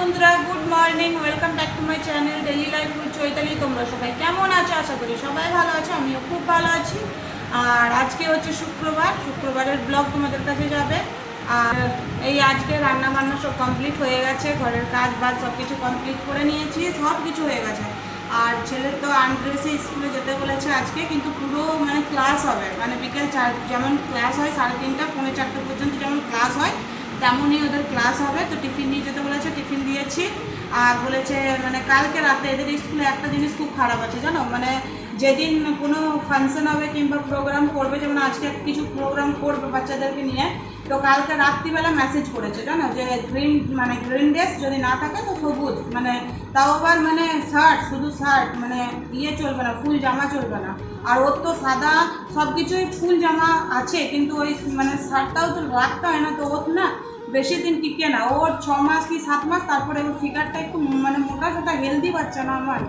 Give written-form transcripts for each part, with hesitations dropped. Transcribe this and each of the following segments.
বন্ধুরা, good morning, welcome back to my channel daily life with Chaitali. তোমরা সবাই কেমন আছো? আশা করি সবাই ভালো আছো, আমিও খুব ভালো আছি। আর আজকে হচ্ছে শুক্রবারের ব্লগ তোমাদের কাছে যাবে। আর এই আজকে রান্না বান্না সব কমপ্লিট হয়ে গেছে, ঘরের কাজ বাজ সব কিছু কমপ্লিট করে নিয়েছি, সব কিছু হয়ে গেছে। আর ছেলের তো আনড্রেসে স্কুলে যেতে বলেছে আজকে, কিন্তু পুরো মানে ক্লাস হবে, মানে বিকেল 4 যেমন ক্লাস হয় 3:30 পৌনে 4টে পর্যন্ত যেমন ক্লাস হয় তেমনই ওদের ক্লাস হবে। তো টিফিন নিয়ে যেতে বলেছে, টিফিন দিয়েছি। আর বলেছে মানে কালকে রাতে এদের স্কুলে একটা জিনিস খুব খারাপ আছে জানো, মানে যেদিন কোনো ফাংশন হবে কিংবা প্রোগ্রাম করবে, যেমন আজকে কিছু প্রোগ্রাম করবে বাচ্চাদেরকে নিয়ে, তো কালকে রাত্রিবেলা মেসেজ করেছে জানো যে গ্রিন ড্রেস যদি না থাকে তো সবুজ, মানে তাও আবার মানে শার্ট, শুধু শার্ট, মানে চলবে না, ফুল জামা চলবে না। আর ওর তো সাদা সব কিছুই ফুল জামা আছে, কিন্তু ওই মানে শার্টটাও তো রাখতে হয় না, তো ওর না বেশি দিন টিকে না, ওর 6 মাস কি 7 মাস, তারপরে ওর ফিগারটা একটু মানে মোটা সোটা হেলদি বাচ্চা না আমার,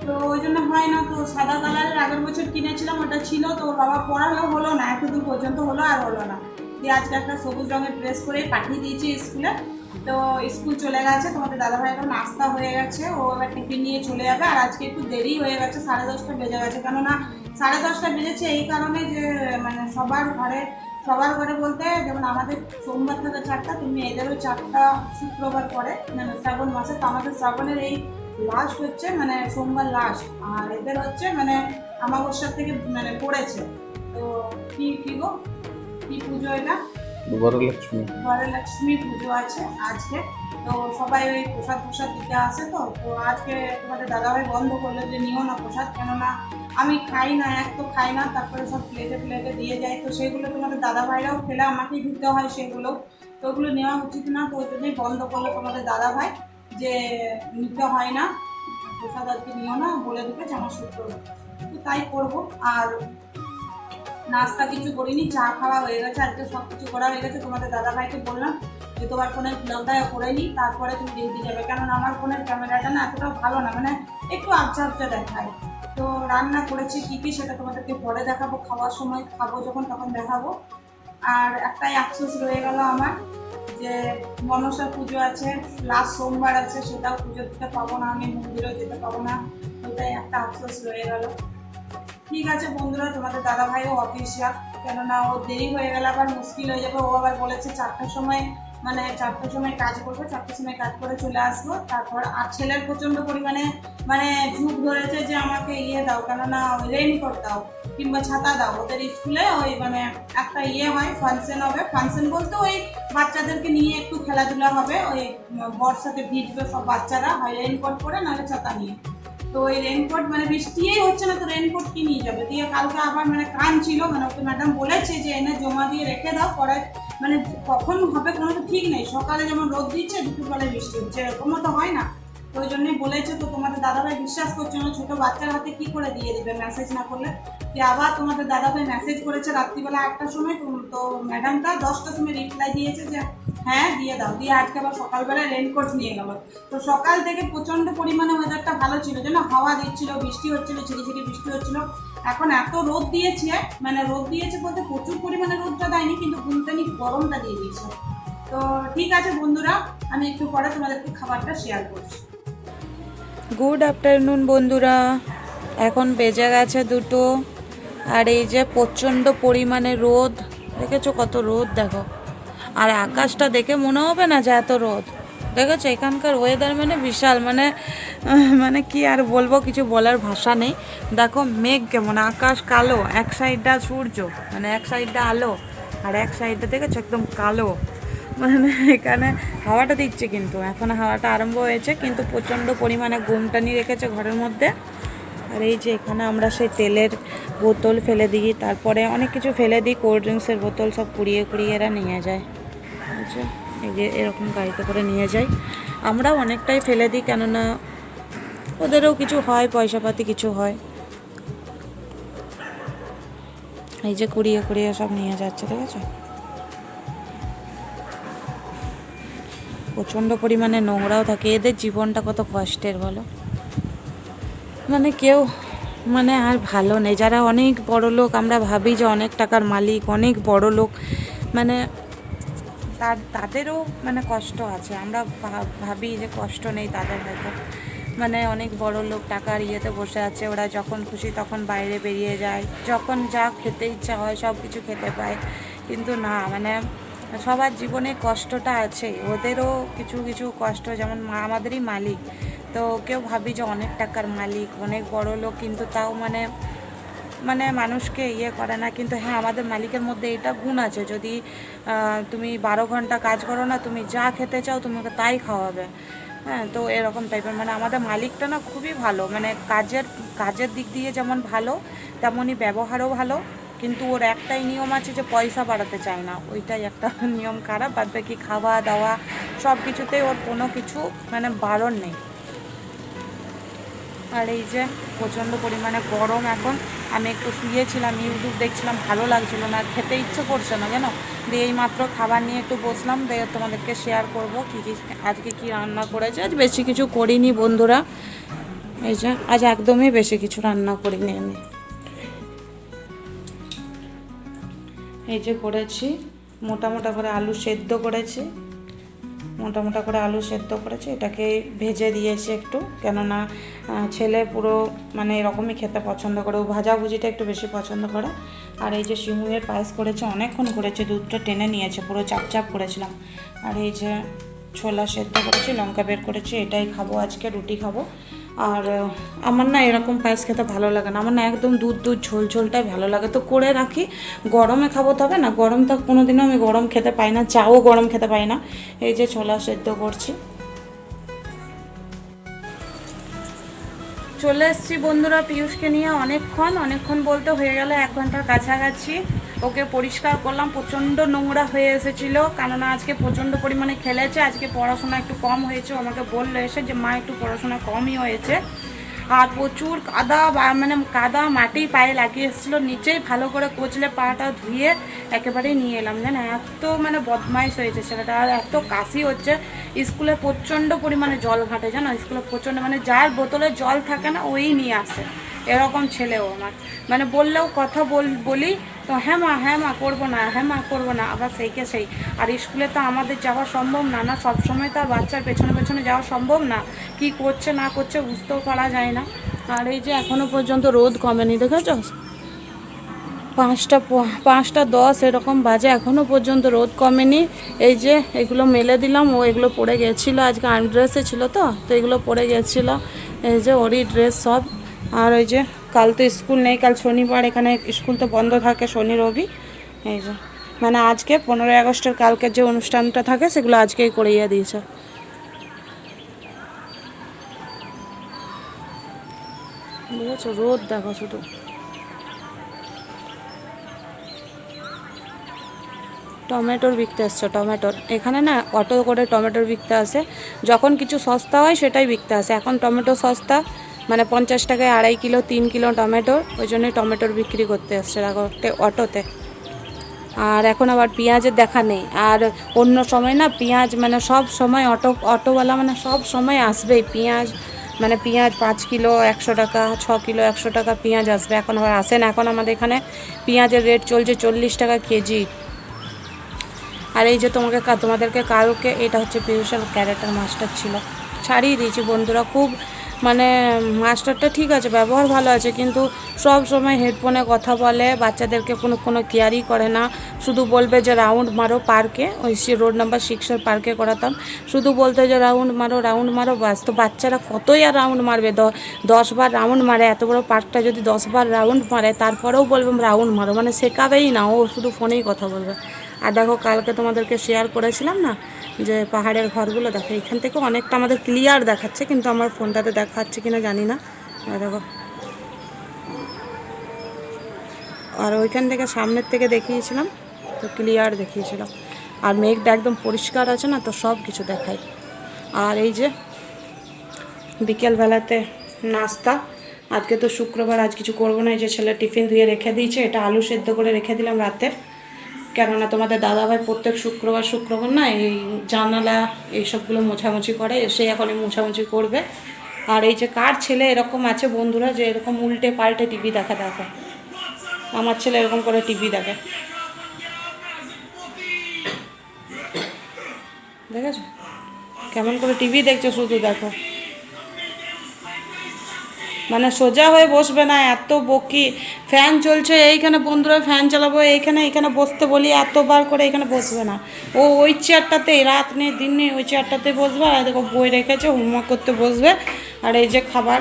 তো ওই জন্য হয় না। তো সাদা কালারের আগের বছর কিনেছিলাম, ওটা ছিল, তো ওর বাবা পড়ালেও হলো না, এতদূর পর্যন্ত হলো আর হলো না, দিয়ে আজকে একটা সবুজ রঙের ড্রেস করে পাঠিয়ে দিয়েছি স্কুলে। তো স্কুল চলে গেছে, তোমাদের দাদাভাই এখন নাস্তা হয়ে গেছে, ও এবার টিফিন নিয়ে চলে যাবে। আর আজকে একটু দেরি হয়ে গেছে, 10:30 বেজে গেছে, কেননা 10:30 বেজেছে এই কারণে যে মানে সবার ঘরে বলতে, যেমন আমাদের সোমবার থেকে 4টা, তুমি এদেরও 4টা শুক্রবার পরে, মানে শ্রাবণ মাসে, তো আমাদের শ্রাবণের এই লাস্ট হচ্ছে মানে সোমবার লাস্ট, আর এদের হচ্ছে মানে অমাবস্যার থেকে মানে পড়েছে। তো কি গো, কি পুজো এটা? বরলক্ষ্মী পুজো আছে আজকে। তো সবাই ওই প্রসাদ দিতে আসে, তো আজকে তোমাদের দাদাভাই বন্ধ করলো যে নিও না প্রসাদ, কেননা আমি খাই না, এক তো খাই না, তারপরে সব প্লেটে দিয়ে যায়, তো সেগুলো তোমাদের দাদাভাইরাও খেলে আমাকেই দিতে হয় সেগুলো, তো ওগুলো নেওয়া উচিত না, তো ওই জন্যই বন্ধ করলো তোমাদের দাদাভাই যে নিতে হয় না প্রসাদ, আজকে নিও না বলে দিতে আমার সূত্র, তো তাই করবো। আর নাস্তা কিছু করিনি, চা খাওয়া হয়ে গেছে, আজকে সব কিছু করা হয়ে গেছে। তোমাদের দাদাভাইকে বললাম যে তোমার ফোনের ব্লগটা করে নিই, তারপরে তুমি ডিউটি যাবে, কারণ আমার ফোনের ক্যামেরাটা না এতটাও ভালো না, মানে একটু আবছা দেখায়। তো রান্না করেছি কী সেটা তোমাদেরকে পরে দেখাবো, খাওয়ার সময় খাবো যখন তখন দেখাবো। আর একটাই আফসোস রয়ে গেল আমার, যে মনসা পুজো আছে, লাস্ট সোমবার আছে, সেটাও পুজো দিতে পাবো না, আমি মন্দিরেও যেতে পাবো না, ওটাই একটা আফসোস রয়ে গেল। ঠিক আছে বন্ধুরা, তোমাদের দাদাভাইও অফিস যাক, কেননা ও দেরি হয়ে গেলে আবার মুশকিল হয়ে যাবে। ও আবার বলেছে 4টার সময়, মানে 4টার সময় কাজ করবো, 4টার সময় কাজ করে চলে আসবো। তারপর আর ছেলের প্রচণ্ড পরিমাণে মানে ঝুঁক ধরেছে যে আমাকে দাও, কেননা রেইনকোট দাও কিংবা ছাতা দাও, ওদের স্কুলে ওই মানে একটা হয়, ফাংশন হবে, ফাংশন বলতে ওই বাচ্চাদেরকে নিয়ে একটু খেলাধুলা হবে, ওই বর্ষাতে ভিজবে সব বাচ্চারা, হয় রেইনকোট পরে নাহলে ছাতা নিয়ে। তো ওই রেনকোট মানে বৃষ্টিই হচ্ছে না, তো রেনকোট কি নিয়ে যাবে, দিয়ে কালকে আবার মানে কান ছিল, মানে ওকে ম্যাডাম বলেছে যে এনে জমা দিয়ে রেখে দাও, পরে মানে কখন হবে কোনো তো ঠিক নেই, সকালে যেমন রোদ দিচ্ছে দুপুরবেলায় বৃষ্টি হচ্ছে, এরকমও তো হয় না, তো ওই জন্যই বলেছে। তো তোমাদের দাদাভাই বিশ্বাস করছে না, ছোটো বাচ্চার হাতে কি করে দিয়ে দেবে মেসেজ না করলে, যে আবার তোমাদের দাদাভাই মেসেজ করেছে রাত্রিবেলা 8টার সময়, তো ম্যাডামটা 10টার সময় রিপ্লাই দিয়েছে যে হ্যাঁ দিয়ে দাও, দিয়ে আজকে আবার সকালবেলায় রেনকোট নিয়ে গেল। তো সকাল থেকে প্রচণ্ড পরিমাণে ওয়েদারটা ভালো ছিল, যেন হাওয়া দিচ্ছিল, বৃষ্টি হচ্ছিল, ঝিরিঝিরি বৃষ্টি হচ্ছিল। এখন এত রোদ দিয়েছে, মানে রোদ দিয়েছে বলতে প্রচুর পরিমাণে রোদটা দেয়নি, কিন্তু গুনতানি গরমটা দিয়ে দিয়েছে। তো ঠিক আছে বন্ধুরা, আমি একটু পরে তোমাদেরকে খাবারটা শেয়ার করছি। গুড আফটারনুন বন্ধুরা, এখন বেজে গেছে 2টো, আর এই যে প্রচণ্ড পরিমাণে রোদ, দেখেছো কত রোদ দেখো, আর আকাশটা দেখে মনে হবে না যে এত রোদ, দেখেছো এখানকার ওয়েদার মানে বিশাল, মানে মানে কি আর বলবো, কিছু বলার ভাষা নেই। দেখো মেঘ কেমন, আকাশ কালো, এক সাইডটা সূর্য, মানে এক সাইডটা আলো, আর এক সাইডটা দেখেছো একদম কালো, মানে এখানে হাওয়াটা দিচ্ছে, কিন্তু এখন হাওয়াটা আরম্ভ হয়েছে, কিন্তু প্রচণ্ড পরিমাণে ঘুমটানি রেখেছে ঘরের মধ্যে। আর এই যে এখানে আমরা সেই তেলের বোতল ফেলে দিই, তারপরে অনেক কিছু ফেলে দিই, কোল্ড ড্রিঙ্কসের বোতল সব কুড়িয়ে এরা নিয়ে যায়, বুঝছো, এই যে এরকম গাড়িতে করে নিয়ে যাই। আমরাও অনেকটাই ফেলে দিই, কেননা ওদেরও কিছু হয়, পয়সাপাতি কিছু হয়। এই যে কুড়িয়ে সব নিয়ে যাচ্ছে, ঠিক আছে। প্রচণ্ড পরিমাণে নোংরাও থাকে, এদের জীবনটা কত কষ্টের বলো, মানে কেউ মানে আর ভালো নেই, যারা অনেক বড় লোক, আমরা ভাবি যে অনেক টাকার মালিক, অনেক বড় লোক, মানে তাদেরও মানে কষ্ট আছে। আমরা ভাবি যে কষ্ট নেই তাদের, হয়তো মানে অনেক বড় লোক টাকার ইয়েতে বসে আছে, ওরা যখন খুশি তখন বাইরে বেরিয়ে যায়, যখন যা খেতে ইচ্ছা হয় সব কিছু খেতে পায়। কিন্তু না, মানে সবার জীবনে কষ্টটা আছে, ওদেরও কিছু কিছু কষ্ট, যেমন আমাদেরই মালিক, তো কেউ ভাবি যে অনেক টাকার মালিক, অনেক বড় লোক, কিন্তু তাও মানে মানে মানুষকে ইয়ে করে না। কিন্তু হ্যাঁ, আমাদের মালিকের মধ্যে এটা গুণ আছে, যদি তুমি 12 ঘন্টা কাজ করো না, তুমি যা খেতে চাও তোমাকে তাই খাওয়াবে। হ্যাঁ, তো এরকম টাইপের মানে আমাদের মালিকটা না খুবই ভালো, মানে কাজের দিক দিয়ে যেমন ভালো তেমনই ব্যবহারও ভালো। কিন্তু ওর একটাই নিয়ম আছে যে পয়সা বাড়াতে চায় না, ওইটাই একটা নিয়ম খারাপ। বাদ বাকি খাওয়া দাওয়া সব কিছুতেই ওর কোনো কিছু মানে বারণ নেই। আর এই যে প্রচণ্ড পরিমাণে গরম এখন, আমি একটু শুয়েছিলাম, ইউটিউব দেখছিলাম, ভালো লাগছিল না, খেতে ইচ্ছে করছে না জানো। দিয়ে এই মাত্র খাবার নিয়ে একটু বসলাম, দিয়ে তোমাদেরকে শেয়ার করব কী কী আজকে কী রান্না করেছে। আজ বেশি কিছু করিনি বন্ধুরা, এই যে আজ একদমই বেশি কিছু রান্না করিনি আমি। এই যে করেছি মোটা মোটা করে আলু সেদ্ধ করেছি, মোটা মোটা করে আলু সেদ্ধ করেছি, এটাকে ভেজে দিয়েছি একটু, কেননা ছেলে পুরো মানে এরকমই খেতে পছন্দ করে, ও ভাজাভুজিটা একটু বেশি পছন্দ করে। আর এই যে শিমুয়ের পায়েস করেছে, অনেকক্ষণ করেছে, দুধটা টেনে নিয়েছে, পুরো চাপ করেছিলাম। আর এই যে ছোলা সেদ্ধ করেছি, লঙ্কা বের করেছি, এটাই খাবো আজকে, রুটি খাবো। আর আমার না এরকম পায়েস খেতে ভালো লাগে না, আমার না একদম দুধ ঝোলটাই ভালো লাগে, তো করে রাখি। গরমে খাবো তবে না, গরম তো কোনোদিনও আমি গরম খেতে পাই না, চাও গরম খেতে পাই না। এই যে ছোলা সেদ্ধ করছি। চলে এসেছি বন্ধুরা পিয়ুষকে নিয়ে, অনেকক্ষণ বলতে হয়ে গেল 1 ঘন্টার কাছাকাছি। ওকে পরিষ্কার করলাম, প্রচণ্ড নোংরা হয়ে এসেছিলো, কেননা আজকে প্রচণ্ড পরিমাণে খেলেছে, আজকে পড়াশোনা একটু কম হয়েছে। আমাকে বললো এসে যে মা একটু পড়াশোনা কমই হয়েছে। আর প্রচুর কাদা, মানে কাদা মাটি পায়ে লাগিয়ে এসেছিলো, নিচেই ভালো করে কচলে পাটা ধুয়ে একেবারেই নিয়ে এলাম। জানো এত মানে বদমাইশ হয়েছে ছেলেটা, আর এত কাশি হচ্ছে। স্কুলে প্রচণ্ড পরিমাণে জল ঘাটে, জানো স্কুলে প্রচণ্ড, মানে যার বোতলে জল থাকে না ওই নিয়ে আসে, এরকম ছেলেও আমার। মানে বললেও কথা বলি তো হ্যাঁ মা করবো না, হ্যাঁ মা করবো না, আবার সেই। আর স্কুলে তো আমাদের যাওয়া সম্ভব না, সবসময় তো আর বাচ্চার পেছনে যাওয়া সম্ভব না, কি করছে না করছে বুঝতেও পারা যায় না। আর এই যে এখনও পর্যন্ত রোদ কমেনি, দেখেছ 5টা 10 এরকম বাজে, এখনও পর্যন্ত রোদ কমেনি। এই যে এগুলো মেলে দিলাম, ও এগুলো পরে গেছিলো, আজকে আনড্রেসে ছিল তো এগুলো পরে গেছিলো। এই যে ওরই ড্রেস সব। আর ওই যে কাল তো স্কুল নেই, কাল শনিবার, এখানে স্কুল তো বন্ধ থাকে শনি রবি। এই যে মানে আজকে 15ই আগস্টের কালকের যে অনুষ্ঠানটা থাকে সেগুলো আজকেই করিয়ে দিয়েছে। বুঝেছো, রোদ দেখো শুধু। টমেটোর বিকতে আসছে, টমেটোর এখানে না অটো করে টমেটোর বিকতে আসে, যখন কিছু সস্তা হয় সেটাই বিকতে আসে। এখন টমেটো সস্তা, মানে 50 টাকায় 2.5 কিলো 3 কিলো টমেটো, ওই জন্যই টমেটোর বিক্রি করতে আসছে অটোতে। আর এখন আবার পেঁয়াজের দেখা নেই, আর অন্য সময় না পেঁয়াজ মানে সব সময় অটোওয়ালা মানে সব সময় আসবেই পেঁয়াজ, মানে পেঁয়াজ 5 কিলো 100 টাকা, 6 কিলো 100 টাকা পেঁয়াজ আসবে। এখন আবার আসে না, এখন আমাদের এখানে পেঁয়াজের রেট চলছে 40 টাকা কেজি। আর এই যে তোমাদেরকে কালকে, এটা হচ্ছে পিউষের ক্যারেটার মাস্টার ছিল, ছাড়িয়ে দিয়েছি বন্ধুরা। খুব মানে মাস্টারটা ঠিক আছে, ব্যবহার ভালো আছে, কিন্তু সব সময় হেডফোনে কথা বলে, বাচ্চাদেরকে কোনো কেয়ারই করে না। শুধু বলবে যে রাউন্ড মারো পার্কে, ওই রোড নাম্বার 6-এর পার্কে করাতাম, শুধু বলতে যে রাউন্ড মারো বাস। তো বাচ্চারা কতই আর রাউন্ড মারবে, 10 বার রাউন্ড মারে, এত বড় পার্কটা যদি 10 বার রাউন্ড মারে তারপরেও বলবে রাউন্ড মারো, মানে শেখাবেই না, ও শুধু ফোনেই কথা বলবে। আর দেখো কালকে তোমাদেরকে শেয়ার করেছিলাম না যে পাহাড়ের ঘরগুলো, দেখো এখান থেকে অনেকটা আমাদের ক্লিয়ার দেখাচ্ছে, কিন্তু আমার ফোনটাতে দেখাচ্ছে কিনা জানি না। দেখো, আর ওইখান থেকে সামনের থেকে দেখিয়েছিলাম তো ক্লিয়ার দেখিয়েছিলাম, আর মেঘটা একদম পরিষ্কার আছে না, তো সব কিছু দেখায়। আর এই যে বিকেলবেলাতে নাস্তা, আজকে তো শুক্রবার, আজ কিছু করবো না। এই যে ছেলে টিফিন ধুয়ে রেখে দিয়েছে, এটা আলু সেদ্ধ করে রেখে দিলাম রাতের, কেননা তোমাদের দাদাভাই প্রত্যেক শুক্রবার না এই জানালা এইসবগুলো মোছামুছি করে, এসে এখন মোছামুছি করবে। আর এই যে কার ছেলে এরকম আছে বন্ধুরা, যে এরকম উল্টে পাল্টে টিভি দেখে, আমার ছেলে এরকম করে টিভি দেখে। দেখেছো কেমন করে টিভি দেখছো, শুধু দেখো, মানে সোজা হয়ে বসবে না, এত বকি। ফ্যান চলছে এইখানে বন্ধুরা, ফ্যান চালাবো এইখানে, এখানে বসতে বলি এতবার করে, এখানে বসবে না। ও ওই চেয়ারটাতেই, রাত নেই দিন নেই ওই চেয়ারটাতে বসবে। আর দেখো বই রেখেছে, হোমওয়ার্ক করতে বসবে। আর এই যে খাবার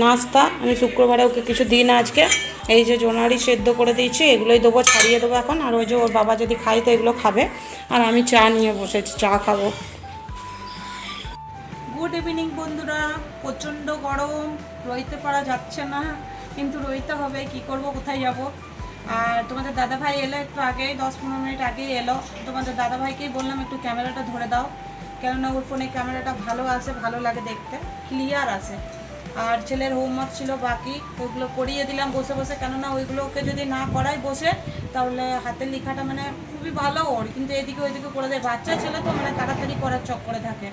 নাস্তা, আমি শুক্রবারে ওকে কিছু দিই না আজকে। এই যে জোনারি সেদ্ধ করে দিয়েছি, এগুলোই দেবো, ছাড়িয়ে দেবো এখন। আর ওই যে ওর বাবা যদি খাই তো এগুলো খাবে। আর আমি চা নিয়ে বসেছি, চা খাবো। গুড ইভিনিং বন্ধুরা, প্রচণ্ড গরম, রইতে পারা যাচ্ছে না, কিন্তু রইতে হবে, কি করব, কোথায় যাব। আর তোমাদের দাদাভাই এলো একটু আগেই, 10-15 মিনিট আগেই এলো। তোমাদের দাদাভাইকেই বললাম একটু ক্যামেরাটা ধরে দাও, কেননা ওর ফোনে ক্যামেরাটা ভালো আসে, ভালো লাগে দেখতে, ক্লিয়ার আসে। আর ছেলের হোমওয়ার্ক ছিল বাকি, ওইগুলো করিয়ে দিলাম বসে বসে, কেননা ওইগুলোকে যদি না করাই বসে তাহলে হাতের লেখাটা মানে খুবই ভালো ওর, কিন্তু এদিকে ওইদিকে করে দেয়। বাচ্চা ছেলে তো মানে তাড়াতাড়ি করার চক্করে থাকে।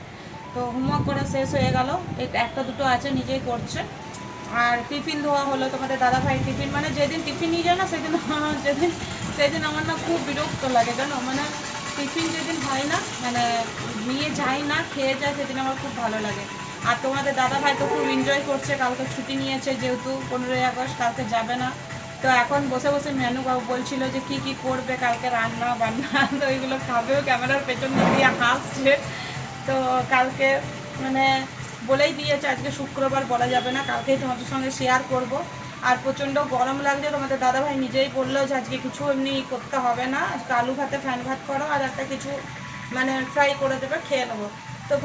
তো হোমওয়ার্ক করা শেষ হয়ে গেল, একটা দুটো আছে নিজেই করছে। আর টিফিন ধোয়া হলো, তোমাদের দাদাভাই টিফিন, মানে যেদিন টিফিন নিয়ে যায় না সেদিন সেদিন আমার না খুব বিরক্ত লাগে জানো, মানে টিফিন যেদিন হয় না, মানে নিয়ে যাই না, খেয়ে যায়, সেদিন আমার খুব ভালো লাগে। আর তোমাদের দাদাভাই তো খুব এনজয় করছে, কালকে ছুটি নিয়েছে যেহেতু 15ই আগস্ট, কালকে যাবে না। তো এখন বসে বসে মেনু বলছিল যে কি কি করবে কালকে, রান্না বান্না, তো ওইগুলো খাবেও, ক্যামেরার পেছন দিয়ে হাসছে। তো কালকে মানে বলেই দিয়েছে আজকে শুক্রবার, বলা যাবে না, কালকেই তোমাদের সঙ্গে শেয়ার করব। আর প্রচণ্ড গরম লাগছে, তোমাদের দাদাভাই নিজেই বললো যে আজকে কিছু এমনি করতে হবে না, আজকে আলু ভাতে ফ্যান ভাত করো, আর একটা কিছু মানে ফ্রাই করে দেবে, খেয়ে নেবো। তো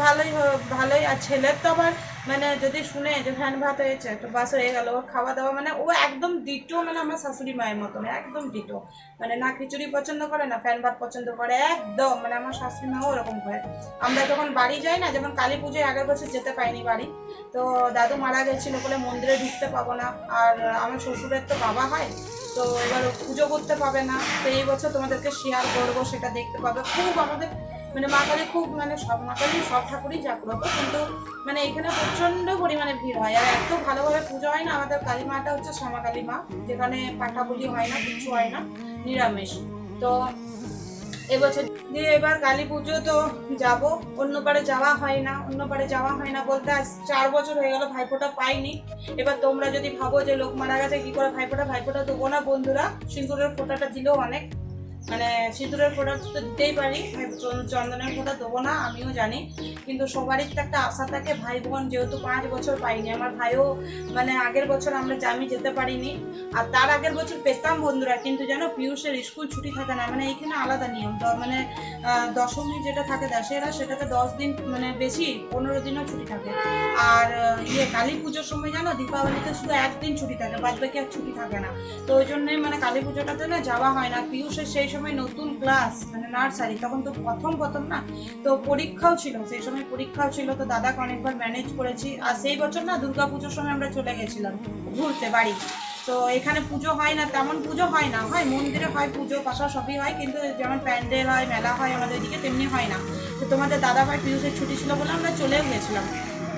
ভালোই। আর ছেলের তো আবার মানে যদি শুনে যে ফ্যান ভাত হয়েছে তো বাস হয়ে গেল, ওর খাওয়া দাওয়া মানে ও একদম ডিটো, মানে আমার শাশুড়ি মায়ের মতন একদম ডিটো, মানে না খিচুড়ি পছন্দ করে না ফ্যান ভাত পছন্দ করে, একদম মানে আমার শাশুড়ি মাও ওরকম করে। আমরা যখন বাড়ি যাই না, যেমন কালী পুজোয় আগের বছর যেতে পাইনি বাড়ি, তো দাদু মারা গেছিল বলে মন্দিরে ঢুকতে পাবো না, আর আমার শ্বশুরের তো বাবা হয়, তো এবার পুজো করতে পাবে না। তো এই বছর তোমাদেরকে শেয়ার করবো, সেটা দেখতে পাবে। খুব আমাদের মানে মা কালী খুব, মানে সব মা কালী সব ঠাকুরই জাগ্রত, কিন্তু মানে এখানে প্রচন্ড পরিমাণে ভিড় হয়। আর এত ভালোভাবে পুজো হয় না, আমাদের কালী মাটা হচ্ছে শ্যামা কালী মা, যেখানে পাঠাবলি হয় না, কিছু হয় না, নিরামিষ। তো এবছর দিয়ে এবার কালী পুজো তো যাব, অন্য পারে যাওয়া হয় না বলতে আজ 4 বছর হয়ে গেল ভাইফোঁটা পাইনি। এবার তোমরা যদি ভাবো যে লোক মারা গেছে কি করে ভাইফোঁটা দেবো না বন্ধুরা, সিঁদুরের ফোঁটাটা দিলেও অনেক, মানে সিঁদুরের ফোঁটা তো দিতেই পারি, চন্দনের ফোঁটা দেবো না আমিও জানি, কিন্তু সবারই তো একটা আশা থাকে। ভাই বোন যেহেতু 5 বছর পাইনি, আমার ভাইও মানে আগের বছর আমি যেতে পারিনি, আর তার আগের বছর পেতাম বন্ধুরা, কিন্তু জানো পিয়ুষের স্কুল ছুটি থাকে না, মানে এইখানে আলাদা নিয়ম, মানে দশমী যেটা থাকে দশেরা, সেটাকে 10 দিন মানে বেশি 15 দিনও ছুটি থাকে। আর কালী পুজোর সময় জানো দীপাবলিতে শুধু 1 দিন ছুটি থাকে, বাদ বাকি আর ছুটি থাকে না। তো ওই জন্যই মানে কালী পুজোটাতে না যাওয়া হয় না। পিয়ুষের সেই সময় নতুন ক্লাস, মানে নার্সারি, তখন তো প্রথম না, তো পরীক্ষাও ছিল, সেই সময় পরীক্ষাও ছিল, তো দাদাকে অনেকবার ম্যানেজ করেছি। আর সেই বছর না দুর্গা পুজোর সময় আমরা চলে গেছিলাম ঘুরতে বাড়ি। তো এখানে পুজো হয় না, তেমন পুজো হয় না, হয় মন্দিরে হয় পুজো পাশা সবই হয়, কিন্তু যেমন প্যান্ডেল হয়, মেলা হয় আমাদের এদিকে, তেমনি হয় না। তো তোমাদের দাদাভাই পিয়ুষের ছুটি ছিল বলে আমরা চলেও গেছিলাম।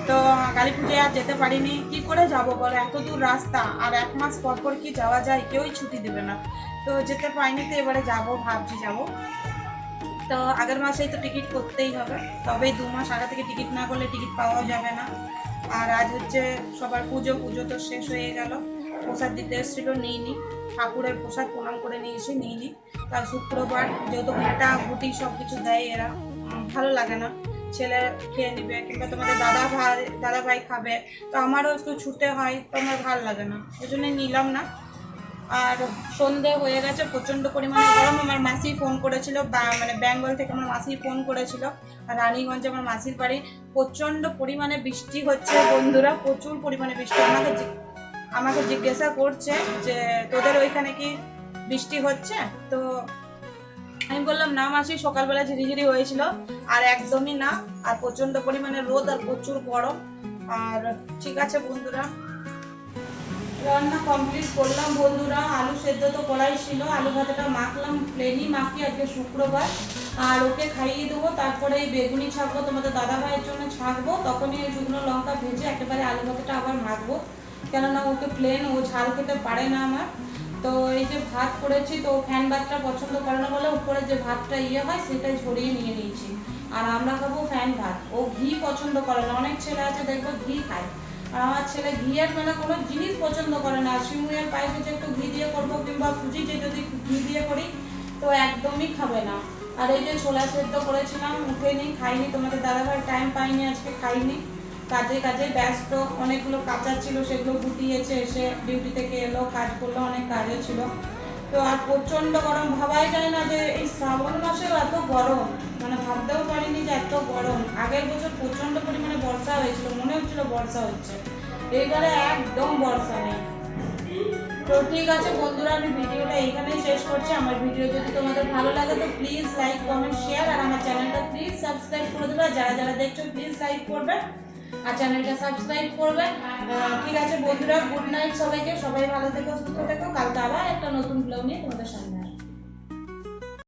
তো কালী পুজোয় আর যেতে পারিনি, কি করে যাবো বলো, এত দূর রাস্তা, আর 1 মাস পর কি যাওয়া যায়, কেউই ছুটি দেবে না, তো যেতে পাইনি। তো এবারে যাবো, ভাবছি যাবো। তো আগের মাসেই তো টিকিট করতেই হবে, তবে 2 মাস আগে থেকে টিকিট না করলে টিকিট পাওয়া যাবে না। আর আজ হচ্ছে সবার পুজো তো শেষ হয়ে গেল, প্রসাদ দিতে এসেছিল, নিইনি, ঠাকুরের প্রসাদ প্রণাম করে নিয়েছি, নিইনি। তার শুক্রবার যেহেতু ঘাটা ঘুটি সব কিছু দেয় এরা, ভালো লাগে না, ছেলে খেয়ে নিবে কিংবা তোমাদের দাদা ভাই খাবে, তো আমারও একটু ছুটে হয়, তো আমার ভালো লাগে না, ওই জন্য নিলাম না। আর সন্ধে হয়ে গেছে, প্রচণ্ড পরিমাণে গরম। আমার মাসি ফোন করেছিল, মানে বেঙ্গল থেকে আমার মাসি ফোন করেছিল, আর রানীগঞ্জে আমার মাসির বাড়ি। প্রচণ্ড পরিমাণে বৃষ্টি হচ্ছে বন্ধুরা, প্রচুর পরিমাণে বৃষ্টি। আমাকে জিজ্ঞাসা করছে যে তোদের ওইখানে কি বৃষ্টি হচ্ছে, তো আমি বললাম না মাসি, সকালবেলা ঝিরিঝিরি হয়েছিল, আর একদমই না, আর প্রচণ্ড পরিমাণে রোদ আর প্রচুর গরম। আর ঠিক আছে বন্ধুরা, রান্না কমপ্লিট করলাম বন্ধুরা, আলু সেদ্ধ তো করাই ছিল, আলু ভাতাটা মাখলাম, প্লেনই মাখি, আজকে শুক্রবার। আর ওকে খাইয়ে দেবো, তারপরে এই বেগুনি ছাকবো, তোমাদের দাদা ভাইয়ের জন্য ছাকবো, তখনই এই শুকনো লঙ্কা ভেজে একেবারে আলু ভাতাটা আবার মাখবো, কেননা ওকে প্লেন ও ঝাল খেতে পারে না আমার। তো এই যে ভাত করেছি, তো ফ্যান ভাতটা পছন্দ করে না বলে উপরে যে ভাতটা হয় সেটাই ঝরিয়ে নিয়ে নিয়েছি, আর আমরা খাবো ফ্যান ভাত। ও ঘি পছন্দ করে না, অনেক ছেলে আছে দেখবো ঘি খায়, আর আমার ছেলে ঘিয়ের মানে কোনো জিনিস পছন্দ করে না। সিমুইয়ের পায়েসে যে একটু ঘি দিয়ে করবো কিংবা সুজিতে যদি ঘি দিয়ে করি তো একদমই খাবে না। আর এই যে ছোলা সেদ্ধ করেছিলাম উঠেনি, খাইনি, তোমাদের দাদাভাই টাইম পাইনি আজকে, খাইনি, কাজে কাজে ব্যস্ত, অনেকগুলো কাঁচা ছিল সেগুলো গুটিয়েছে, এসে ডিউটি থেকে এলো, কাজ করলো, অনেক কাজে ছিল। তো আর প্রচণ্ড গরম, ভাবাই যায় না যে এই শ্রাবণ মাসেও এত গরম, মানে ভাবতেও পারিনি যে এত গরম। আগের বছর প্রচণ্ড পরিমাণে বর্ষা হয়েছিল, মনে হচ্ছিল বর্ষা হচ্ছে, এইবারে একদম বর্ষা নেই। তো ঠিক আছে বন্ধুরা, আমি ভিডিওটা এখানেই শেষ করছি। আমার ভিডিও যদি তোমাদের ভালো লাগে তো প্লিজ লাইক কমেন্ট শেয়ার, আর আমার চ্যানেলটা প্লিজ সাবস্ক্রাইব করে দেবে। যারা যারা দেখছো প্লিজ লাইক করবে আর চ্যানেলটা সাবস্ক্রাইব করবে। ঠিক আছে বন্ধুরা, গুড নাইট সবাইকে, সবাই ভালো থেকো, সুস্থ থেকো। কালকে আবার একটা নতুন ব্লগ নিয়ে তোমাদের সামনে